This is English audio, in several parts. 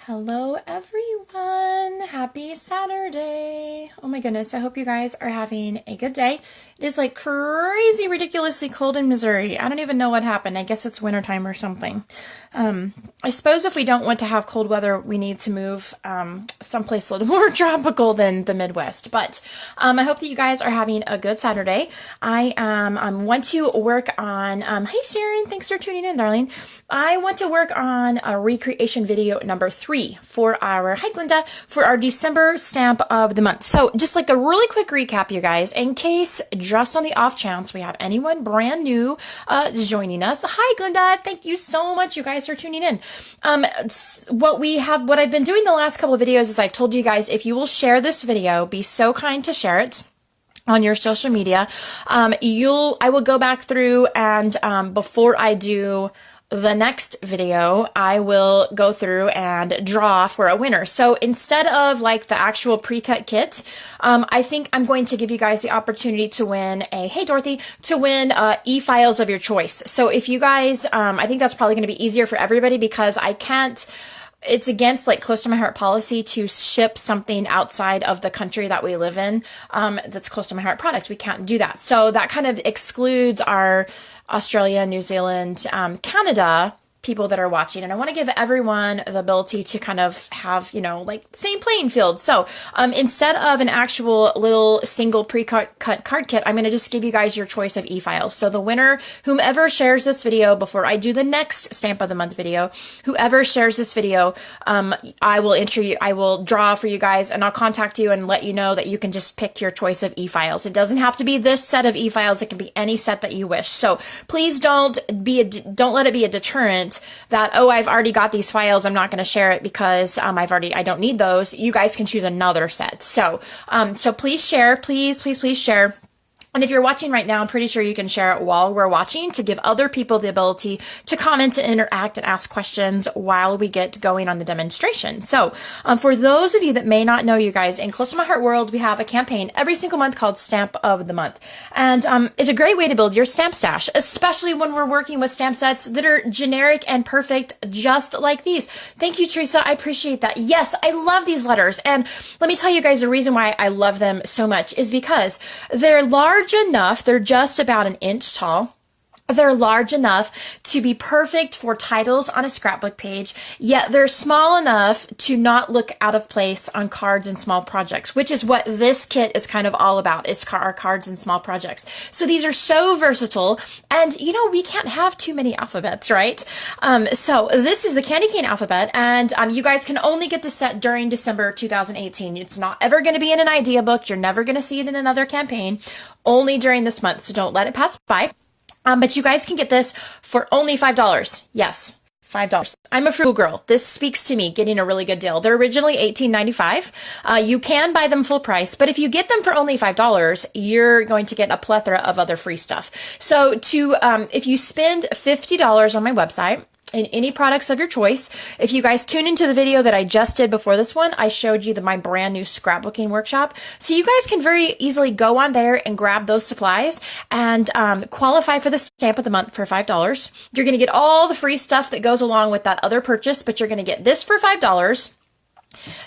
Hello everyone! Happy Saturday! Oh my goodness, I hope you guys are having a good day. It is like crazy, ridiculously cold in Missouri. I don't even know what happened. I guess it's wintertime or something. I suppose if we don't want to have cold weather, we need to move someplace a little more tropical than the Midwest. But I hope that you guys are having a good Saturday. I want to work on, hey Sharon, thanks for tuning in, darling. I want to work on a recreation video number 3 for our, hi Glinda, for our December stamp of the month. So just like a really quick recap, you guys, in case just on the off chance we have anyone brand new joining us. Hi Glinda, thank you so much, you guys, for tuning in. What I've been doing the last couple of videos is I've told you guys, if you will share this video, be so kind to share it on your social media. I will go back through and before I do the next video, I will go through and draw for a winner. So instead of like the actual pre-cut kit, I think I'm going to give you guys the opportunity to win hey Dorothy, to win e-files of your choice. So if you guys, I think that's probably going to be easier for everybody because it's against like close to my heart policy to ship something outside of the country that we live in that's close to my heart product. We can't do that. So that kind of excludes our Australia, New Zealand, Canada people that are watching, and I want to give everyone the ability to kind of have, like same playing field. So instead of an actual little single pre-cut card kit, I'm going to just give you guys your choice of e-files. So the winner, whomever shares this video before I do the next stamp of the month video, whoever shares this video, I will draw for you guys, and I'll contact you and let you know that you can just pick your choice of e-files. It doesn't have to be this set of e-files. It can be any set that you wish. So please don't let it be a deterrent that, oh, I've already got these files, I'm not going to share it because I don't need those. You guys can choose another set. So please share, please share. And if you're watching right now, I'm pretty sure you can share it while we're watching to give other people the ability to comment, to interact, and ask questions while we get going on the demonstration. So for those of you that may not know, you guys, in Close to My Heart World, we have a campaign every single month called Stamp of the Month. And it's a great way to build your stamp stash, especially when we're working with stamp sets that are generic and perfect, just like these. Thank you, Teresa. I appreciate that. Yes, I love these letters. And let me tell you guys, the reason why I love them so much is because they're large enough, they're just about an inch tall. They're large enough to be perfect for titles on a scrapbook page, yet they're small enough to not look out of place on cards and small projects, which is what this kit is kind of all about, is our cards and small projects. So these are so versatile, and we can't have too many alphabets, right? So this is the Candy Cane alphabet, and you guys can only get this set during December 2018. It's not ever going to be in an idea book. You're never going to see it in another campaign, only during this month, so don't let it pass by. But you guys can get this for only $5. Yes, $5. I'm a frugal girl. This speaks to me getting a really good deal. They're originally $18.95. You can buy them full price, but if you get them for only $5, you're going to get a plethora of other free stuff. So if you spend $50 on my website, in any products of your choice. If you guys tune into the video that I just did before this one, I showed you my brand new scrapbooking workshop. So you guys can very easily go on there and grab those supplies and qualify for the stamp of the month for $5. You're going to get all the free stuff that goes along with that other purchase, but you're going to get this for $5.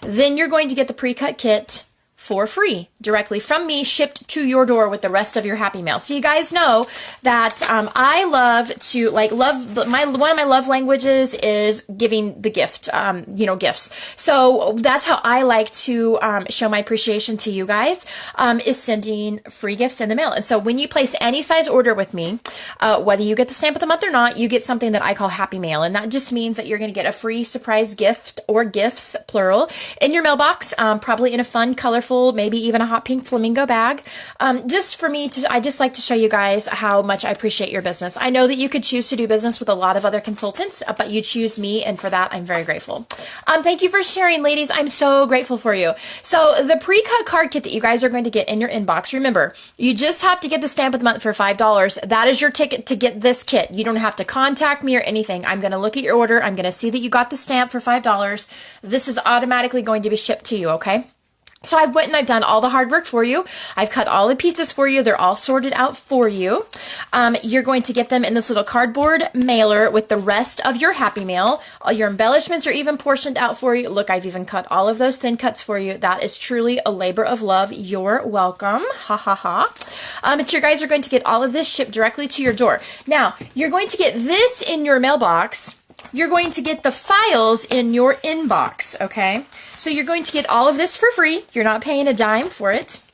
Then you're going to get the pre-cut kit for free directly from me, shipped to your door with the rest of your Happy Mail. So you guys know that I love to one of my love languages is giving the gift, gifts. So that's how I like to show my appreciation to you guys, is sending free gifts in the mail. And so when you place any size order with me, whether you get the stamp of the month or not, you get something that I call Happy Mail. And that just means that you're going to get a free surprise gift, or gifts, plural, in your mailbox, probably in a fun, colorful, maybe even a hot pink flamingo bag. I just like to show you guys how much I appreciate your business. I know that you could choose to do business with a lot of other consultants, but you choose me, and for that, I'm very grateful. Thank you for sharing, ladies. I'm so grateful for you. So the pre-cut card kit that you guys are going to get in your inbox, remember, you just have to get the stamp of the month for $5. That is your ticket to get this kit. You don't have to contact me or anything. I'm going to look at your order. I'm going to see that you got the stamp for $5. This is automatically going to be shipped to you, okay? So I went and I've done all the hard work for you. I've cut all the pieces for you. They're all sorted out for you. You're going to get them in this little cardboard mailer with the rest of your Happy Mail. All your embellishments are even portioned out for you. Look, I've even cut all of those thin cuts for you. That is truly a labor of love. You're welcome. Ha ha ha. But you guys are going to get all of this shipped directly to your door. Now, you're going to get this in your mailbox. You're going to get the files in your inbox, okay? So you're going to get all of this for free. You're not paying a dime for it.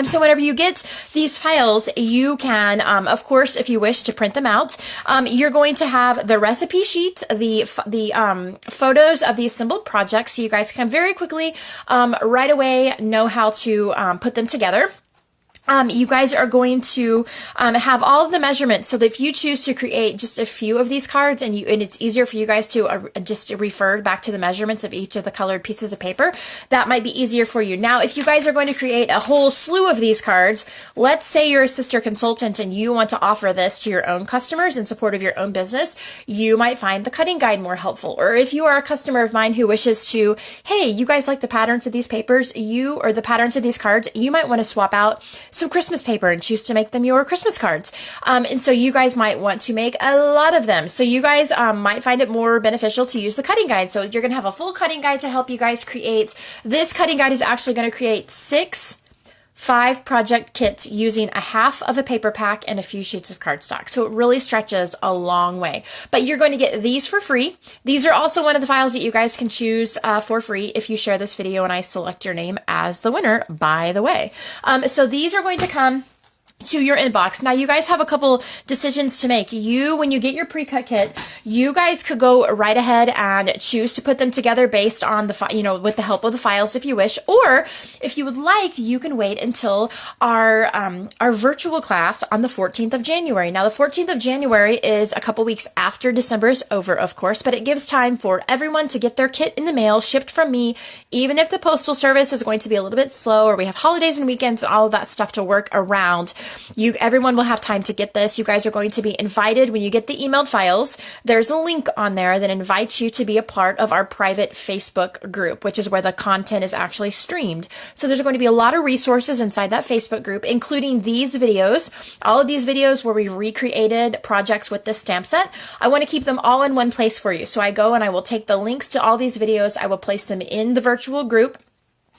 So whenever you get these files, you can, of course, if you wish to print them out, you're going to have the recipe sheet, the photos of the assembled projects, so you guys can very quickly, right away know how to put them together. You guys are going to have all of the measurements, so that if you choose to create just a few of these cards and it's easier for you guys to just refer back to the measurements of each of the colored pieces of paper, that might be easier for you. Now, if you guys are going to create a whole slew of these cards, let's say you're a sister consultant and you want to offer this to your own customers in support of your own business, you might find the cutting guide more helpful. Or if you are a customer of mine who wishes to, hey, you guys like the patterns of these papers, or the patterns of these cards, you might want to swap out some Christmas paper and choose to make them your Christmas cards. And so you guys might want to make a lot of them. So you guys might find it more beneficial to use the cutting guide. So you're going to have a full cutting guide to help you guys create. This cutting guide is actually going to create 5 project kits using a half of a paper pack and a few sheets of cardstock. So it really stretches a long way. But you're going to get these for free. These are also one of the files that you guys can choose for free if you share this video and I select your name as the winner, by the way. So these are going to come to your inbox. Now, you guys have a couple decisions to make. When you get your pre-cut kit, you guys could go right ahead and choose to put them together based on the, with the help of the files if you wish, or if you would like, you can wait until our virtual class on the 14th of January. Now, the 14th of January is a couple weeks after December is over, of course, but it gives time for everyone to get their kit in the mail, shipped from me, even if the postal service is going to be a little bit slow, or we have holidays and weekends, all of that stuff to work around. Everyone will have time to get this. You guys are going to be invited when you get the emailed files. There's a link on there that invites you to be a part of our private Facebook group, which is where the content is actually streamed. So there's going to be a lot of resources inside that Facebook group, including these videos, all of these videos where we recreated projects with this stamp set. I want to keep them all in one place for you. So I go and I will take the links to all these videos. I will place them in the virtual group.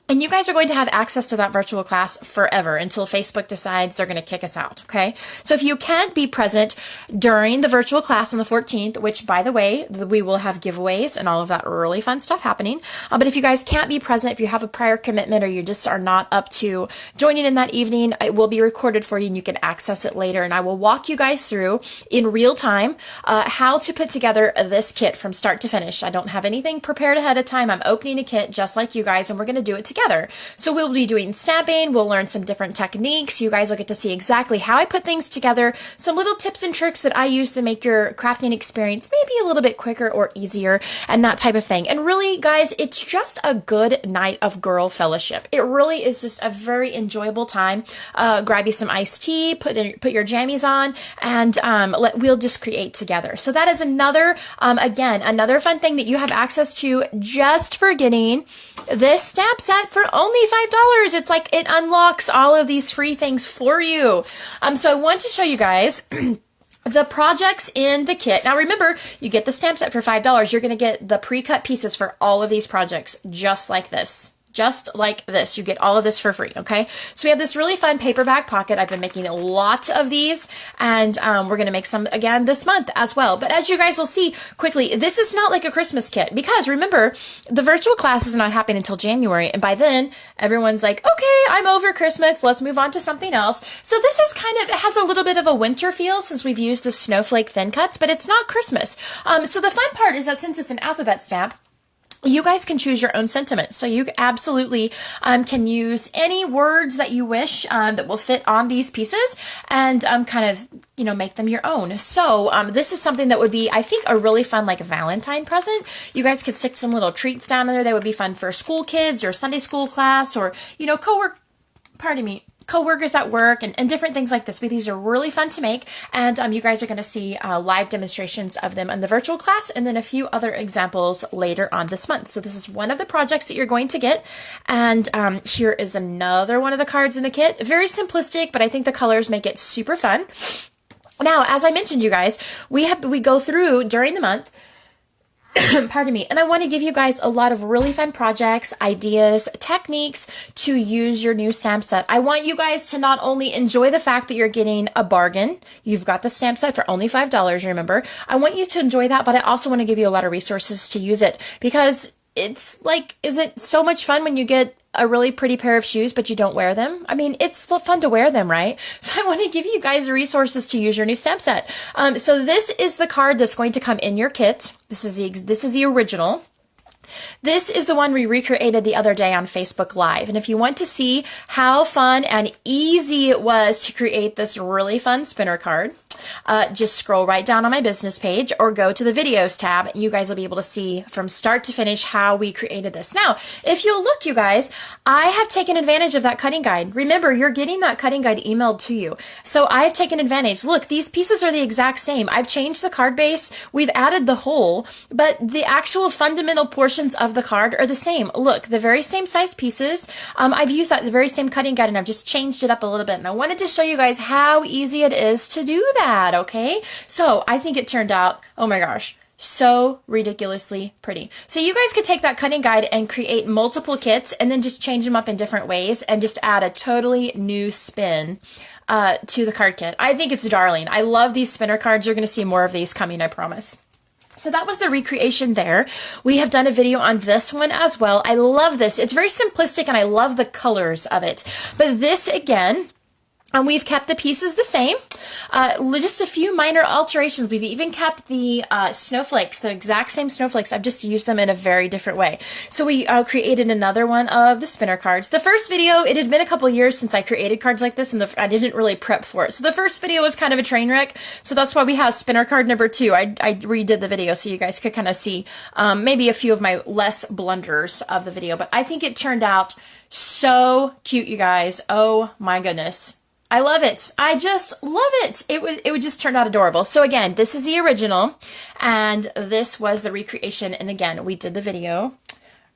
And you guys are going to have access to that virtual class forever until Facebook decides they're going to kick us out, okay? So if you can't be present during the virtual class on the 14th, which, by the way, we will have giveaways and all of that really fun stuff happening. But if you guys can't be present, if you have a prior commitment or you just are not up to joining in that evening, it will be recorded for you and you can access it later. And I will walk you guys through in real time how to put together this kit from start to finish. I don't have anything prepared ahead of time. I'm opening a kit just like you guys, and we're going to do it together. So we'll be doing stamping, we'll learn some different techniques, you guys will get to see exactly how I put things together, some little tips and tricks that I use to make your crafting experience maybe a little bit quicker or easier and that type of thing. And really, guys, it's just a good night of girl fellowship. It really is just a very enjoyable time. Grab you some iced tea, put your jammies on, and we'll just create together. So that is another, again, another fun thing that you have access to just for getting this stamp set for only $5. It's like it unlocks all of these free things for you. So I want to show you guys the projects in the kit. Now remember, you get the stamp set for $5. You're going to get the pre-cut pieces for all of these projects just like this. Just like this. You get all of this for free, okay? So we have this really fun paperback pocket. I've been making a lot of these, and we're going to make some again this month as well. But as you guys will see quickly, this is not like a Christmas kit, because remember, the virtual class is not happening until January, and by then, everyone's like, okay, I'm over Christmas, let's move on to something else. So this is kind of, it has a little bit of a winter feel since we've used the snowflake thin cuts, but it's not Christmas. So the fun part is that since it's an alphabet stamp, you guys can choose your own sentiments. So you absolutely can use any words that you wish that will fit on these pieces and kind of, make them your own. So this is something that would be, I think, a really fun like Valentine present. You guys could stick some little treats down in there that would be fun for school kids or Sunday school class or, co-workers at work and different things like this. But these are really fun to make, and you guys are going to see live demonstrations of them in the virtual class, and then a few other examples later on this month. So this is one of the projects that you're going to get, and here is another one of the cards in the kit. Very simplistic, but I think the colors make it super fun. Now, as I mentioned, you guys, we go through during the month, pardon me, and I want to give you guys a lot of really fun projects, ideas, techniques to use your new stamp set. I want you guys to not only enjoy the fact that you're getting a bargain, you've got the stamp set for only $5, remember. I want you to enjoy that, but I also want to give you a lot of resources to use it, because it's like, is it so much fun when you get a really pretty pair of shoes, but you don't wear them? I mean, it's fun to wear them, right? So I want to give you guys resources to use your new stamp set. So this is the card that's going to come in your kit. This is the original. This is the one we recreated the other day on Facebook Live. And if you want to see how fun and easy it was to create this really fun spinner card, just scroll right down on my business page or go to the videos tab, and you guys will be able to see from start to finish how we created this. Now, if you'll look, you guys, I have taken advantage of that cutting guide. Remember, you're getting that cutting guide emailed to you. So I've taken advantage. Look, these pieces are the exact same. I've changed the card base. We've added the hole, but the actual fundamental portions of the card are the same. Look, the very same size pieces. I've used that very same cutting guide, and I've just changed it up a little bit. And I wanted to show you guys how easy it is to do that. Okay, so I think it turned out, oh my gosh, so ridiculously pretty. So you guys could take that cutting guide and create multiple kits and then just change them up in different ways and just add a totally new spin to the card kit. I think it's darling. I love these spinner cards. You're going to see more of these coming, I promise. So that was the recreation there. We have done a video on this one as well. I love this. It's very simplistic, and I love the colors of it. But this, again, and we've kept the pieces the same, just a few minor alterations. We've even kept the snowflakes, the exact same snowflakes. I've just used them in a very different way. So we created another one of the spinner cards. The first video, it had been a couple years since I created cards like this, and I didn't really prep for it. So the first video was kind of a train wreck. So that's why we have spinner card number 2. I redid the video so you guys could kind of see maybe a few of my less blunders of the video. But I think it turned out so cute, you guys. Oh my goodness. I love it. I just love it. It would just turn out adorable. So again, this is the original, and this was the recreation. And again, we did the video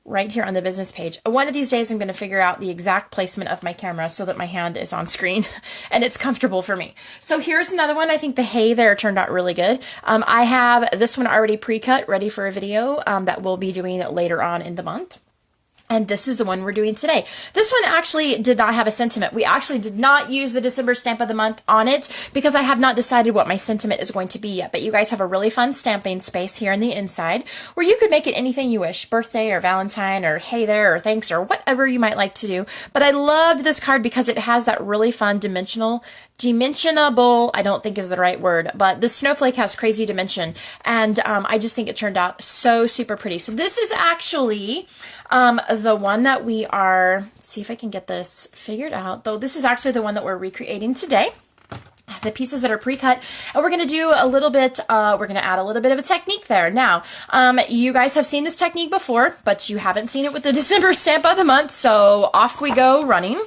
right here on the business page. One of these days, I'm going to figure out the exact placement of my camera so that my hand is on screen and it's comfortable for me. So here's another one. I think the hay there turned out really good. I have this one already pre-cut, ready for a video that we'll be doing later on in the month. And this is the one we're doing today. This one actually did not have a sentiment. We actually did not use the December stamp of the month on it because I have not decided what my sentiment is going to be yet. But you guys have a really fun stamping space here on the inside where you could make it anything you wish. Birthday or Valentine or hey there or thanks or whatever you might like to do. But I loved this card because it has that really fun dimensionable, I don't think is the right word, but the snowflake has crazy dimension. And I just think it turned out so super pretty. So this is actually the one that we are, let's see if I can get this figured out, though this is actually the one that we're recreating today. The pieces that are pre-cut, and we're going to do a little bit, we're going to add a little bit of a technique there. Now, you guys have seen this technique before, but you haven't seen it with the December stamp of the month, so off we go running.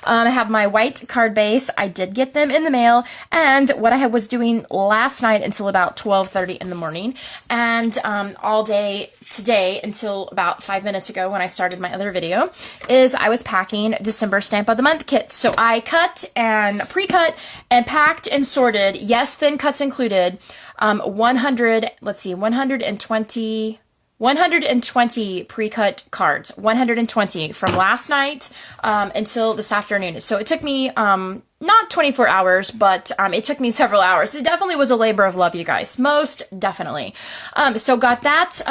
I have my white card base. I did get them in the mail, and what I was doing last night until about 12:30 in the morning, and all day today until about 5 minutes ago when I started my other video, is I was packing December stamp of the month kits. So I cut and pre-cut and packed and sorted, yes, thin cuts included, 120 pre-cut cards, 120 from last night until this afternoon. So it took me not 24 hours, but it took me several hours. It definitely was a labor of love, you guys, most definitely. So got that,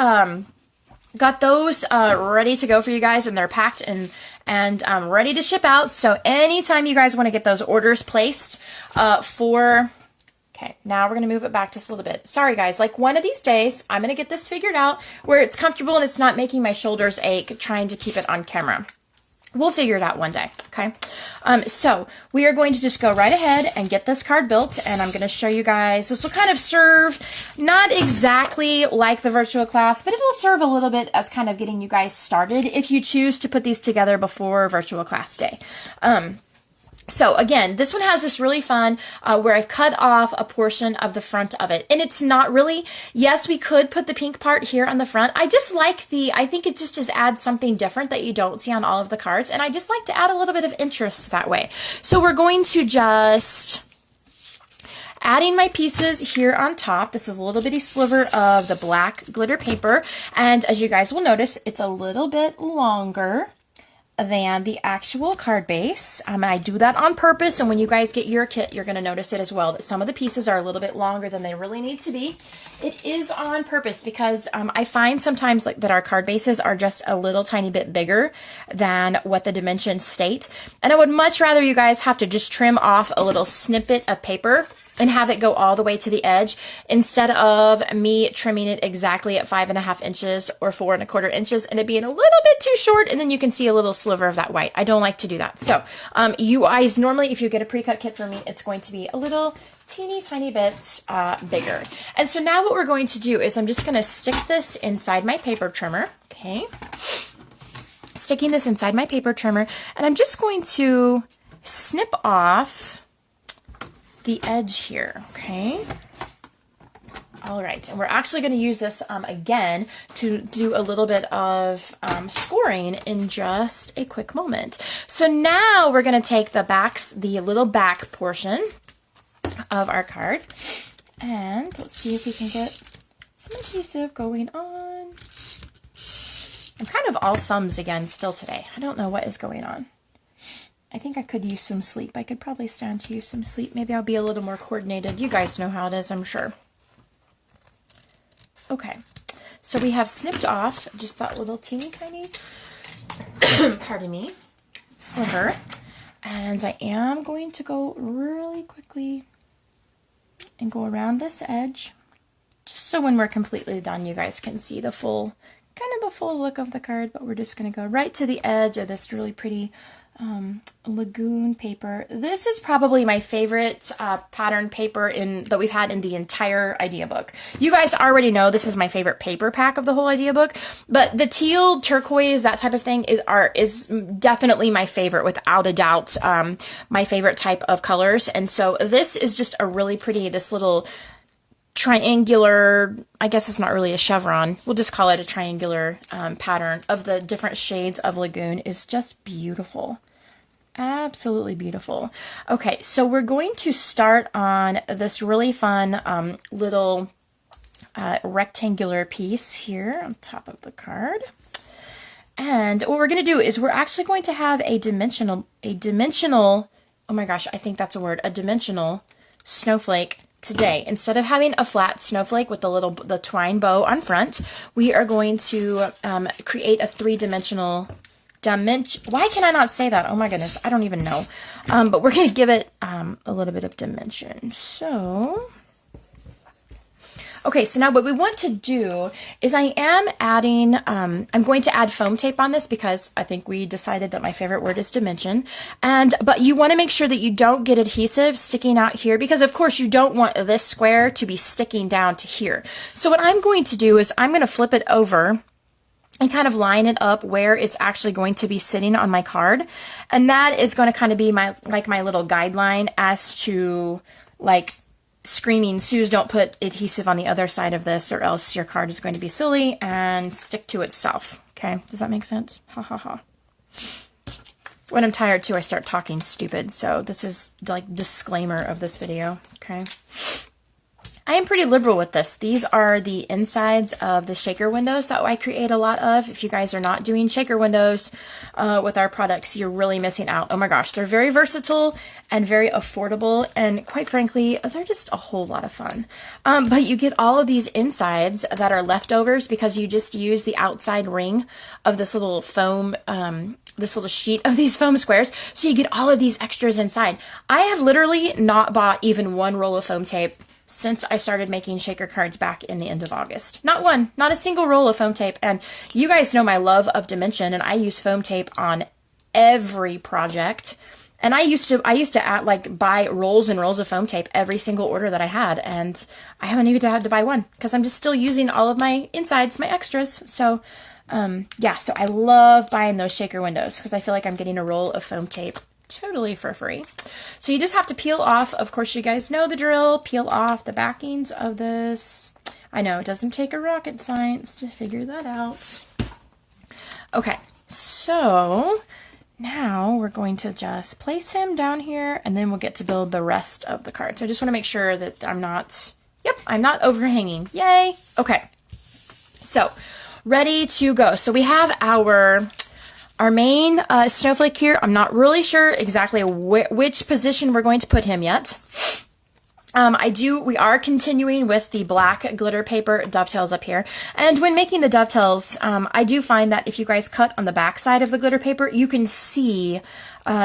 got those ready to go for you guys, and they're packed and ready to ship out. So anytime you guys want to get those orders placed okay, now we're going to move it back just a little bit. Sorry guys, like one of these days, I'm going to get this figured out where it's comfortable and it's not making my shoulders ache trying to keep it on camera. We'll figure it out one day, okay? So we are going to just go right ahead and get this card built, and I'm going to show you guys. This will kind of serve not exactly like the virtual class, but it will serve a little bit as kind of getting you guys started if you choose to put these together before virtual class day. So again, this one has this really fun where I've cut off a portion of the front of it. And it's not really, yes, we could put the pink part here on the front. I just like I think it just adds something different that you don't see on all of the cards. And I just like to add a little bit of interest that way. So we're going to just adding my pieces here on top. This is a little bitty sliver of the black glitter paper. And as you guys will notice, it's a little bit longer than the actual card base. I do that on purpose, and when you guys get your kit, you're going to notice it as well, that some of the pieces are a little bit longer than they really need to be. It is on purpose because I find sometimes like that our card bases are just a little tiny bit bigger than what the dimensions state, and I would much rather you guys have to just trim off a little snippet of paper and have it go all the way to the edge instead of me trimming it exactly at 5.5 inches or 4.25 inches and it being a little bit too short, and then you can see a little sliver of that white. I don't like to do that. So you guys, normally if you get a pre-cut kit from me, it's going to be a little teeny tiny bit bigger. And so now what we're going to do is I'm just going to stick this inside my paper trimmer. Okay. Sticking this inside my paper trimmer, and I'm just going to snip off the edge here, okay? All right, and we're actually going to use this again to do a little bit of scoring in just a quick moment. So now we're going to take the little back portion of our card, and let's see if we can get some adhesive going on. I'm kind of all thumbs again still today. I don't know what is going on. I think I could use some sleep. I could probably stand to use some sleep. Maybe I'll be a little more coordinated. You guys know how it is, I'm sure. Okay, so we have snipped off just that little teeny tiny, pardon me, sliver. And I am going to go really quickly and go around this edge, just so when we're completely done, you guys can see the full, kind of the full look of the card. But we're just going to go right to the edge of this really pretty Lagoon paper. This is probably my favorite pattern paper that we've had in the entire idea book. You guys already know this is my favorite paper pack of the whole idea book, but the teal, turquoise, that type of thing is definitely my favorite, without a doubt, my favorite type of colors. And so this is just a really pretty, this little triangular, I guess it's not really a chevron, we'll just call it a triangular pattern of the different shades of Lagoon is just beautiful. Absolutely beautiful. Okay, so we're going to start on this really fun little rectangular piece here on top of the card. And what we're going to do is we're actually going to have a dimensional, oh my gosh, I think that's a word, a dimensional snowflake today. Instead of having a flat snowflake with the twine bow on front, we are going to create a three-dimensional why can I not say that? Oh my goodness, I don't even know. But we're going to give it a little bit of dimension. So, okay, so now what we want to do is I am adding, I'm going to add foam tape on this because I think we decided that my favorite word is dimension. But you want to make sure that you don't get adhesive sticking out here, because of course you don't want this square to be sticking down to here. So what I'm going to do is I'm going to flip it over and kind of line it up where it's actually going to be sitting on my card. And that is going to kind of be my little guideline as to, like, screaming, Suze, don't put adhesive on the other side of this or else your card is going to be silly and stick to itself. Okay, does that make sense? Ha ha ha. When I'm tired too, I start talking stupid. So this is like disclaimer of this video, okay? I am pretty liberal with this. These are the insides of the shaker windows that I create a lot of. If you guys are not doing shaker windows with our products, you're really missing out. Oh my gosh, they're very versatile and very affordable, and quite frankly, they're just a whole lot of fun. But you get all of these insides that are leftovers because you just use the outside ring of this little foam, this little sheet of these foam squares, so you get all of these extras inside. I have literally not bought even one roll of foam tape since I started making shaker cards back in the end of August. Not one, not a single roll of foam tape. And you guys know my love of dimension, and I use foam tape on every project. And I used to buy rolls and rolls of foam tape every single order that I had, and I haven't even had to buy one because I'm just still using all of my insides, my extras. So yeah, so I love buying those shaker windows because I feel like I'm getting a roll of foam tape totally for free. So you just have to peel off, of course you guys know the drill, peel off the backings of this. I know it doesn't take a rocket science to figure that out. Okay, so now we're going to just place him down here, and then we'll get to build the rest of the card. So I just want to make sure that I'm not, yep, I'm not overhanging. Yay! Okay, so ready to go. So we have our main snowflake here. I'm not really sure exactly which position we're going to put him yet. We are continuing with the black glitter paper dovetails up here. And when making the dovetails, I do find that if you guys cut on the back side of the glitter paper, you can see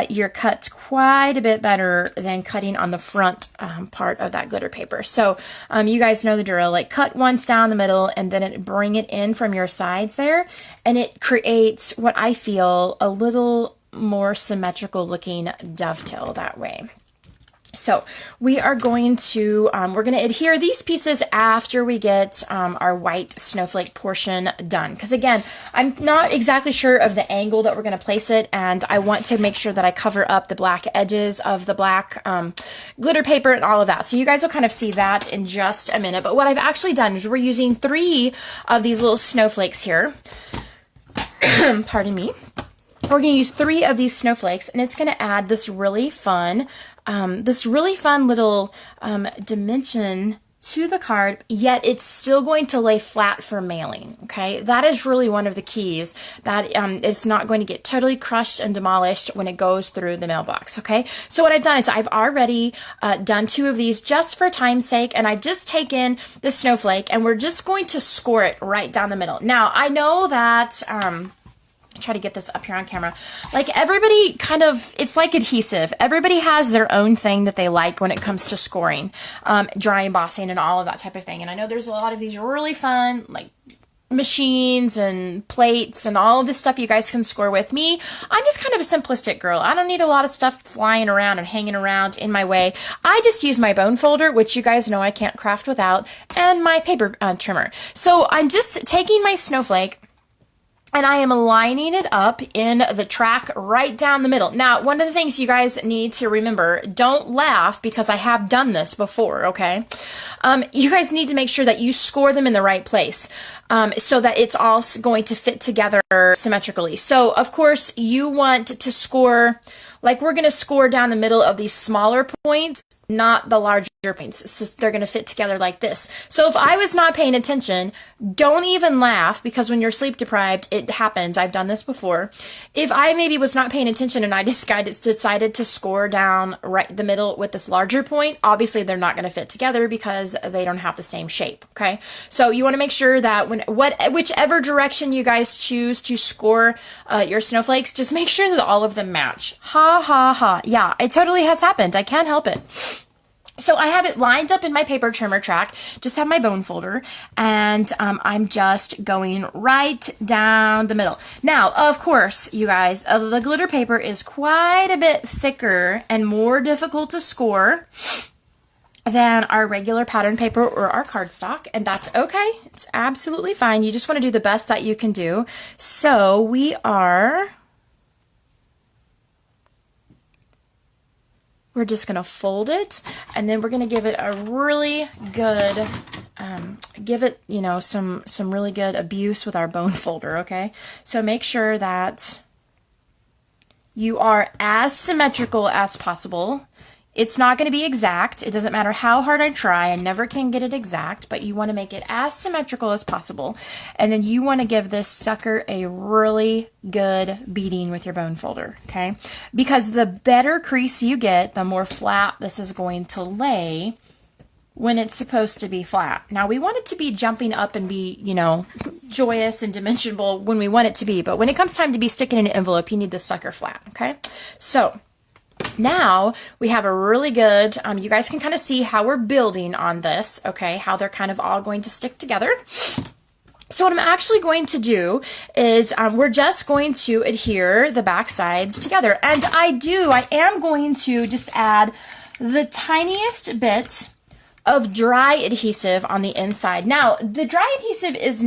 your cuts quite a bit better than cutting on the front part of that glitter paper. So you guys know the drill, like cut once down the middle and then bring it in from your sides there. And it creates what I feel a little more symmetrical looking dovetail that way. So we are going to, we're going to adhere these pieces after we get our white snowflake portion done. Because again, I'm not exactly sure of the angle that we're going to place it, and I want to make sure that I cover up the black edges of the black glitter paper and all of that. So you guys will kind of see that in just a minute. But what I've actually done is we're using 3 of these little snowflakes here. Pardon me. We're going to use 3 of these snowflakes, and it's going to add this really fun little dimension to the card, yet it's still going to lay flat for mailing, okay? That is really one of the keys, that it's not going to get totally crushed and demolished when it goes through the mailbox, okay? So what I've done is I've already done 2 of these just for time's sake, and I've just taken the snowflake, and we're just going to score it right down the middle. Now, I know that... try to get this up here on camera. Like everybody kind of, it's like adhesive. Everybody has their own thing that they like when it comes to scoring, dry embossing and all of that type of thing. And I know there's a lot of these really fun, like machines and plates and all of this stuff you guys can score with. Me, I'm just kind of a simplistic girl. I don't need a lot of stuff flying around and hanging around in my way. I just use my bone folder, which you guys know I can't craft without, and my paper trimmer. So I'm just taking my snowflake, and I am lining it up in the track right down the middle. Now, one of the things you guys need to remember, don't laugh because I have done this before, okay? You guys need to make sure that you score them in the right place so that it's all going to fit together symmetrically. So, of course, you want to score, like we're going to score down the middle of these smaller points, not the larger points. So they're going to fit together like this. So if I was not paying attention, don't even laugh, because when you're sleep deprived, it happens. I've done this before. If I maybe was not paying attention and I decided to score down right the middle with this larger point, obviously they're not going to fit together because they don't have the same shape, okay? So you want to make sure that whichever direction you guys choose to score your snowflakes, just make sure that all of them match. Ha, ha, ha. Yeah, it totally has happened. I can't help it. So I have it lined up in my paper trimmer track, just have my bone folder, and I'm just going right down the middle. Now, of course, you guys, the glitter paper is quite a bit thicker and more difficult to score than our regular pattern paper or our cardstock, and that's okay. It's absolutely fine. You just want to do the best that you can do. So we're just going to fold it, and then we're going to give it a really good, some really good abuse with our bone folder, okay? So make sure that you are as symmetrical as possible. It's not going to be exact. It doesn't matter how hard I try. I never can get it exact, but you want to make it as symmetrical as possible. And then you want to give this sucker a really good beating with your bone folder, okay? Because the better crease you get, the more flat this is going to lay when it's supposed to be flat. Now, we want it to be jumping up and be, joyous and dimensionable when we want it to be, but when it comes time to be sticking in an envelope, you need this sucker flat, okay? So now we have a really good, you guys can kind of see how we're building on this, okay, how they're kind of all going to stick together. So what I'm actually going to do is we're just going to adhere the back sides together. And I am going to just add the tiniest bit of dry adhesive on the inside. Now, the dry adhesive is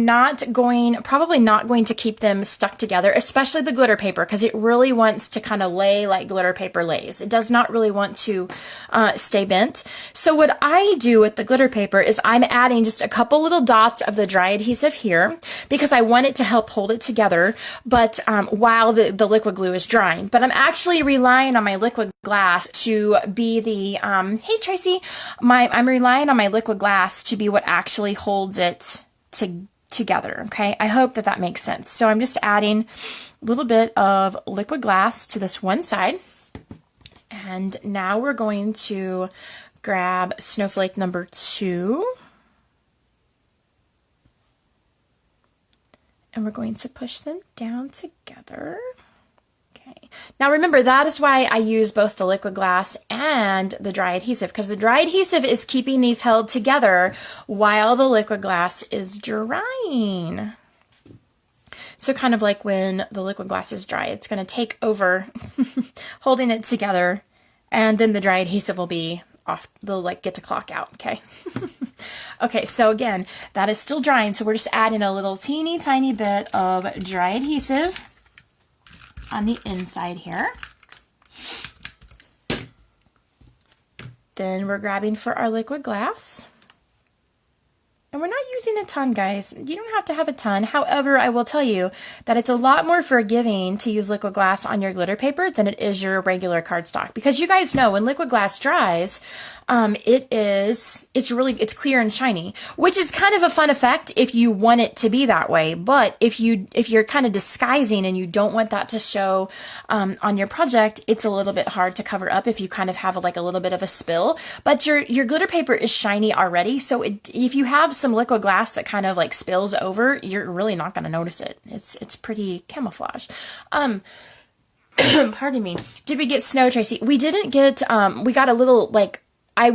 probably not going to keep them stuck together, especially the glitter paper, because it really wants to kind of lay like glitter paper lays. It does not really want to stay bent. So what I do with the glitter paper is I'm adding just a couple little dots of the dry adhesive here because I want it to help hold it together, but while the liquid glue is drying. But I'm actually relying on my liquid glass to be the, hey Tracy, I'm relying on my liquid glass to be what actually holds it together, okay? I hope that makes sense. So I'm just adding a little bit of liquid glass to this one side. And now we're going to grab snowflake number 2. And we're going to push them down together. Okay. Now remember, that is why I use both the liquid glass and the dry adhesive, because the dry adhesive is keeping these held together while the liquid glass is drying. So kind of like when the liquid glass is dry, it's going to take over holding it together, and then the dry adhesive will be off. They'll like get to clock out, okay? Okay, so again, that is still drying, so we're just adding a little teeny tiny bit of dry adhesive on the inside here. Then we're grabbing for our liquid glass. And we're not using a ton, guys. You don't have to have a ton. However, I will tell you that it's a lot more forgiving to use liquid glass on your glitter paper than it is your regular cardstock. Because you guys know when liquid glass dries, it's clear and shiny, which is kind of a fun effect if you want it to be that way. But if you're kind of disguising and you don't want that to show on your project, it's a little bit hard to cover up if you kind of have like a little bit of a spill. But your glitter paper is shiny already, so if you have some liquid glass that kind of like spills over, you're really not going to notice it. It's pretty camouflaged. Pardon me. Did we get snow, Tracy? We didn't get, we got a little like,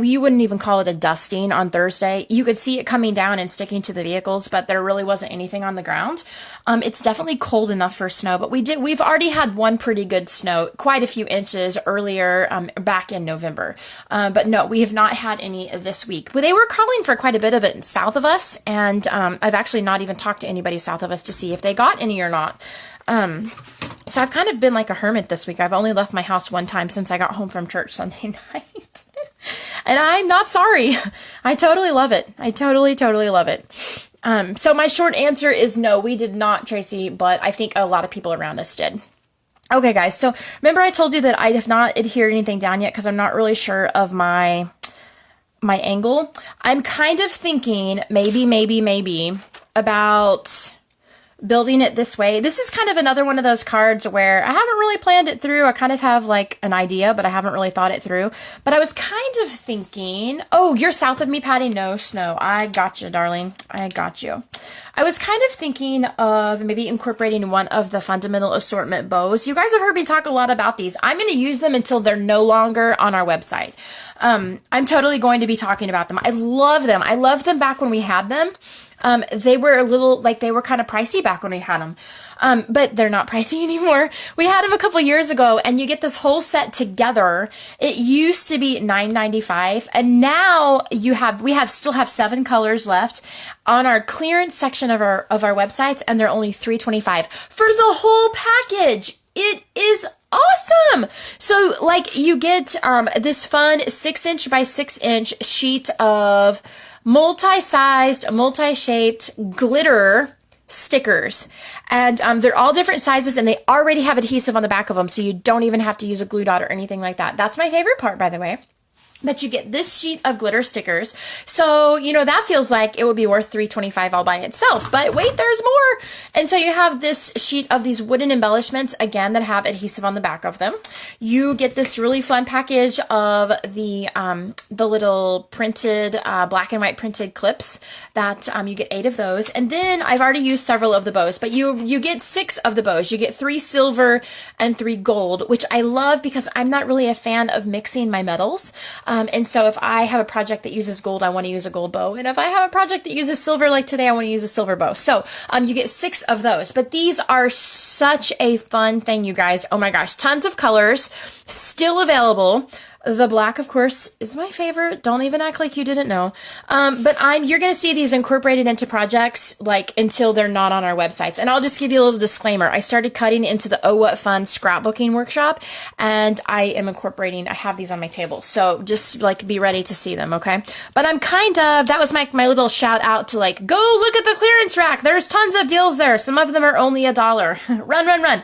you wouldn't even call it a dusting on Thursday. You could see it coming down and sticking to the vehicles, but there really wasn't anything on the ground. It's definitely cold enough for snow, but we've already had one pretty good snow, quite a few inches earlier, back in November. But no, we have not had any this week. But they were calling for quite a bit of it south of us, and I've actually not even talked to anybody south of us to see if they got any or not. So I've kind of been like a hermit this week. I've only left my house one time since I got home from church Sunday night. And I'm not sorry. I totally love it. I totally love it. So my short answer is no, we did not, Tracy, but I think a lot of people around us did. Okay, guys. So remember I told you that I have not adhered anything down yet because I'm not really sure of my angle. I'm kind of thinking maybe about building it this way. This is kind of another one of those cards where I haven't really planned it through. I kind of have like an idea, but I haven't really thought it through. But I was kind of thinking, oh, you're south of me, Patty? No, snow. I got you, darling. I got you. I was kind of thinking of maybe incorporating one of the fundamental assortment bows. You guys have heard me talk a lot about these. I'm going to use them until they're no longer on our website. I'm totally going to be talking about them. I love them. I loved them back when we had them. They were they were kind of pricey back when we had them. But they're not pricey anymore. We had them a couple years ago, and you get this whole set together. It used to be $9.95, and now we still have 7 colors left on our clearance section of our websites, and they're only $3.25 for the whole package. It is awesome. So like you get this fun 6" by 6" sheet of multi-sized, multi-shaped glitter stickers. And they're all different sizes, and they already have adhesive on the back of them, so you don't even have to use a glue dot or anything like that. That's my favorite part, by the way. That you get this sheet of glitter stickers. So, you know, that feels like it would be worth $3.25 all by itself. But wait, there's more. And so you have this sheet of these wooden embellishments, again, that have adhesive on the back of them. You get this really fun package of the little printed, black and white printed clips that you get 8 of those. And then I've already used several of the bows, but you get 6 of the bows. You get 3 silver and 3 gold, which I love because I'm not really a fan of mixing my metals. And so if I have a project that uses gold, I want to use a gold bow. And if I have a project that uses silver, like today, I want to use a silver bow. So you get 6 of those. But these are such a fun thing, you guys. Oh my gosh, tons of colors still available. The black, of course, is my favorite. Don't even act like you didn't know. But you're going to see these incorporated into projects like until they're not on our websites. And I'll just give you a little disclaimer. I started cutting into the Oh What Fun scrapbooking workshop, and I am incorporating, I have these on my table. So just like be ready to see them, okay? But I'm that was my little shout out to like, go look at the clearance rack. There's tons of deals there. Some of them are only $1. Run, run, run.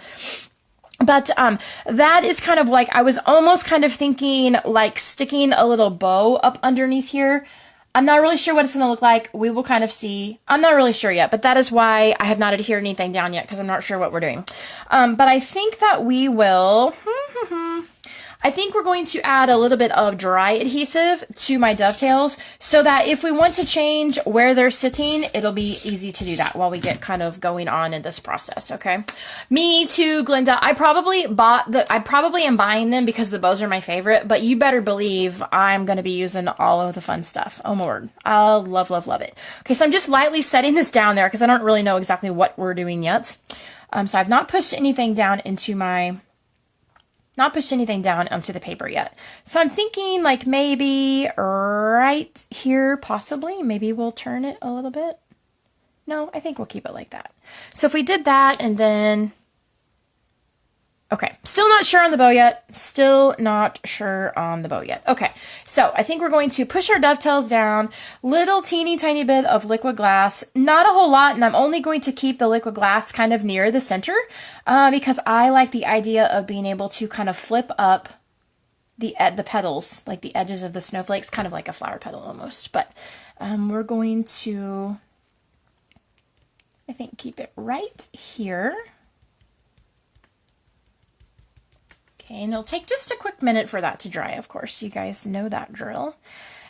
But that is kind of like, I was almost kind of thinking like sticking a little bow up underneath here. I'm not really sure what it's going to look like. We will kind of see. I'm not really sure yet, but that is why I have not adhered anything down yet, because I'm not sure what we're doing. But I think that we will... I think we're going to add a little bit of dry adhesive to my dovetails so that if we want to change where they're sitting, it'll be easy to do that while we get kind of going on in this process, okay? Me too, Glinda. I probably am buying them because the bows are my favorite, but you better believe I'm going to be using all of the fun stuff. Oh my word. I'll love, love, love it. Okay, so I'm just lightly setting this down there because I don't really know exactly what we're doing yet. So I've not pushed anything down into my... Not pushed anything down onto the paper yet. So I'm thinking like maybe right here, possibly. Maybe we'll turn it a little bit. No, I think we'll keep it like that. So if we did that and then... Okay, still not sure on the bow yet. Still not sure on the bow yet. Okay, so I think we're going to push our dovetails down, little teeny tiny bit of liquid glass, not a whole lot, and I'm only going to keep the liquid glass kind of near the center because I like the idea of being able to kind of flip up the petals, like the edges of the snowflakes, kind of like a flower petal almost. But we're going to, I think, keep it right here. Okay, and it'll take just a quick minute for that to dry, of course. You guys know that drill.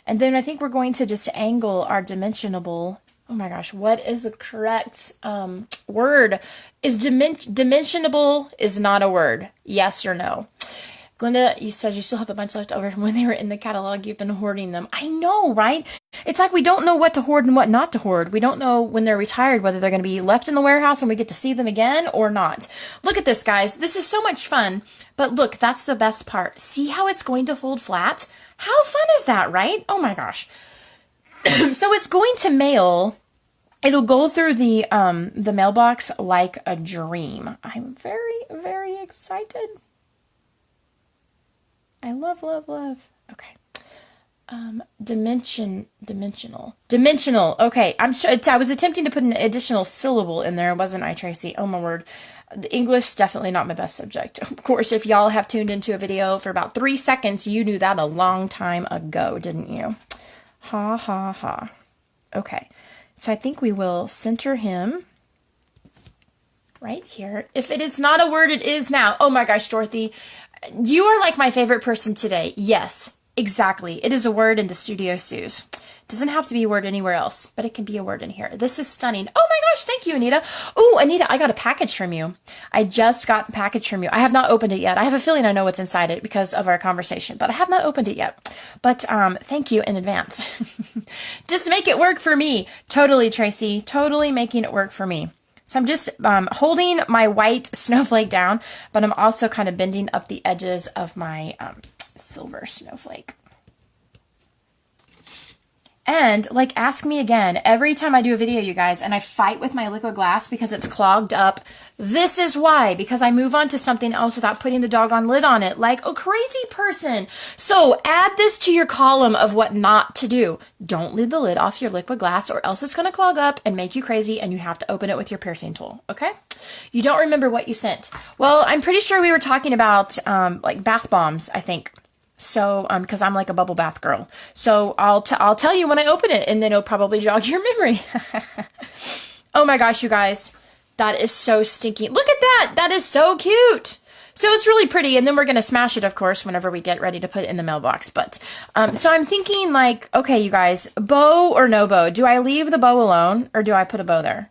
And then I think we're going to just angle our dimensionable... Oh my gosh, what is the correct word? Is dimensionable is not a word. Yes or no? Glinda, you said you still have a bunch left over from when they were in the catalog. You've been hoarding them. I know, right? It's like we don't know what to hoard and what not to hoard. We don't know when they're retired, whether they're going to be left in the warehouse and we get to see them again or not. Look at this, guys. This is so much fun. But look, that's the best part. See how it's going to fold flat? How fun is that, right? Oh my gosh. So it's going to mail. It'll go through the mailbox like a dream. I'm very, very excited. I love, love, love. Okay. Dimensional. Okay. I was attempting to put an additional syllable in there, wasn't I, Tracy? Oh my word. The English, definitely not my best subject. Of course, if y'all have tuned into a video for about 3 seconds, you knew that a long time ago, didn't you? Ha, ha, ha. Okay. So I think we will center him right here. If it is not a word, it is now. Oh my gosh, Dorothy. You are like my favorite person today. Yes, exactly. It is a word in the Studio Suze. Doesn't have to be a word anywhere else, but it can be a word in here. This is stunning. Oh my gosh, thank you, Anita. Oh, Anita, I got a package from you. I just got a package from you. I have not opened it yet. I have a feeling I know what's inside it because of our conversation, but I have not opened it yet. But thank you in advance. Just make it work for me. Totally, Tracy. Totally making it work for me. So I'm just holding my white snowflake down, but I'm also kind of bending up the edges of my silver snowflake. And, like, ask me again, every time I do a video, you guys, and I fight with my liquid glass because it's clogged up, this is why, because I move on to something else without putting the doggone lid on it, like a crazy person. So, add this to your column of what not to do. Don't leave the lid off your liquid glass or else it's going to clog up and make you crazy and you have to open it with your piercing tool, okay? You don't remember what you sent. Well, I'm pretty sure we were talking about, like, bath bombs, I think. So, because I'm like a bubble bath girl. So I'll tell you when I open it and then it'll probably jog your memory. Oh my gosh, you guys. That is so stinky. Look at that. That is so cute. So it's really pretty. And then we're going to smash it, of course, whenever we get ready to put it in the mailbox. But, so I'm thinking like, okay, you guys, bow or no bow? Do I leave the bow alone or do I put a bow there?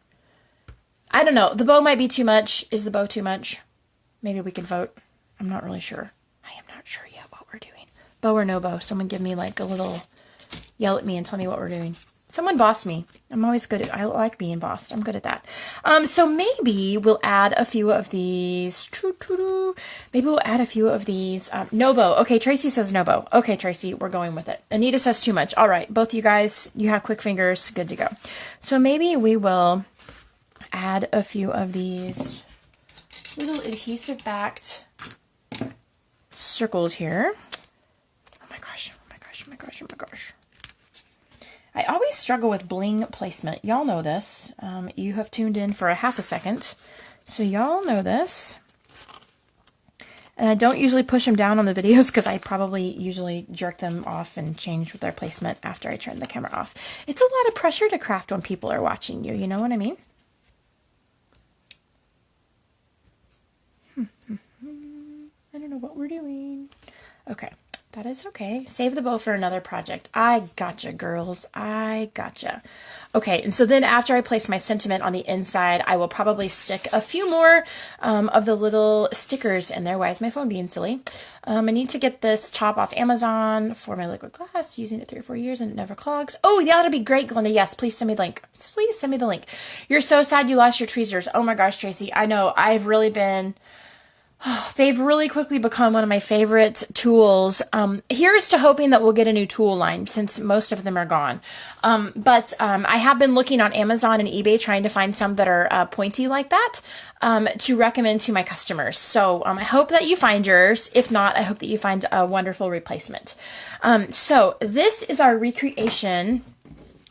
I don't know. The bow might be too much. Is the bow too much? Maybe we can vote. I'm not really sure. I am not sure yet what we're doing. Bow or no bow? Someone give me like a little, yell at me and tell me what we're doing. Someone boss me. I'm always good at, I like being bossed. I'm good at that. So maybe we'll add a few of these. Maybe we'll add a few of these. Nobo. Okay, Tracy says Nobo. Okay, Tracy, we're going with it. Anita says too much. All right, both you guys, you have quick fingers. Good to go. So maybe we will add a few of these little adhesive backed circles here. Oh my gosh, oh my gosh, oh my gosh, oh my gosh. I always struggle with bling placement. Y'all know this. You have tuned in for a half a second, so y'all know this. And I don't usually push them down on the videos because I probably usually jerk them off and change with their placement after I turn the camera off. It's a lot of pressure to craft when people are watching you, you know what I mean? I don't know what we're doing. Okay. That is okay. Save the bow for another project. I gotcha, girls. I gotcha. Okay, and so then after I place my sentiment on the inside, I will probably stick a few more of the little stickers in there. Why is my phone being silly? I need to get this top off Amazon for my liquid glass, using it 3 or 4 years and it never clogs. Oh, yeah, that'd be great, Glenda. Yes, please send me the link. Please send me the link. You're so sad you lost your tweezers. Oh my gosh, Tracy. I know. I've really been... They've really quickly become one of my favorite tools. Here's to hoping that we'll get a new tool line since most of them are gone. But I have been looking on Amazon and eBay trying to find some that are pointy like that to recommend to my customers. So I hope that you find yours. If not, I hope that you find a wonderful replacement. So this is our recreation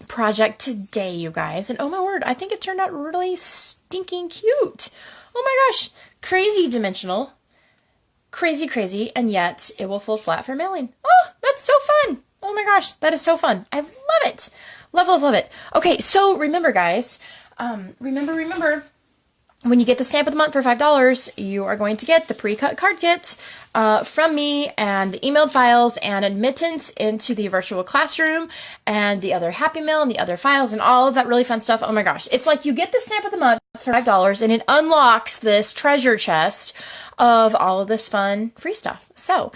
project today, you guys. And oh my word, I think it turned out really stinking cute. Oh my gosh. Crazy dimensional, crazy, and yet it will fold flat for mailing. Oh, that's so fun. Oh my gosh, that is so fun. I love it. Love it. Okay, so remember, guys, remember, when you get the stamp of the month for $5, you are going to get the pre-cut card kit from me and the emailed files and admittance into the virtual classroom and the other Happy Mail and the other files and all of that really fun stuff. Oh my gosh. It's like you get the stamp of the month for $5 and it unlocks this treasure chest of all of this fun free stuff. So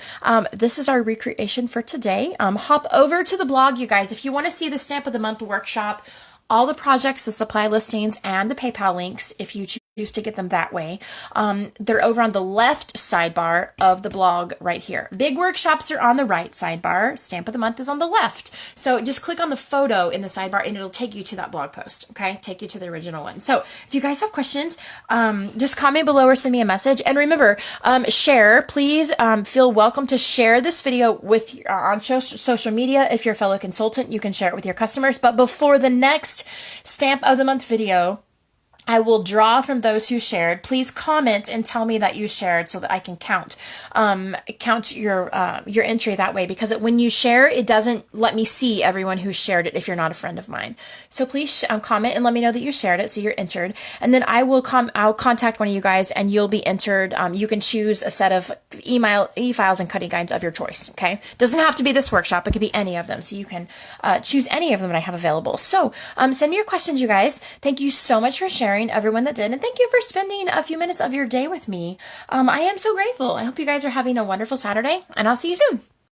this is our recreation for today. Hop over to the blog, you guys, if you want to see the stamp of the month workshop, all the projects, the supply listings, and the PayPal links, if you choose to get them that way. They're over on the left sidebar of the blog right here. Big workshops are on the right sidebar. Stamp of the month is on the left. So just click on the photo in the sidebar and it'll take you to that blog post, okay? Take you to the original one. So if you guys have questions, just comment below or send me a message. And remember, share. Please feel welcome to share this video with on social media. If you're a fellow consultant, you can share it with your customers. But before the next Stamp of the Month video, I will draw from those who shared. Please comment and tell me that you shared so that I can count your entry that way, because when you share, it doesn't let me see everyone who shared it if you're not a friend of mine. So please comment and let me know that you shared it so you're entered. And then I'll contact one of you guys and you'll be entered. You can choose a set of e-files and cutting guides of your choice, okay? Doesn't have to be this workshop. It could be any of them. So you can choose any of them that I have available. So send me your questions, you guys. Thank you so much for sharing, everyone that did, and thank you for spending a few minutes of your day with me. I am so grateful. I hope you guys are having a wonderful Saturday, and I'll see you soon.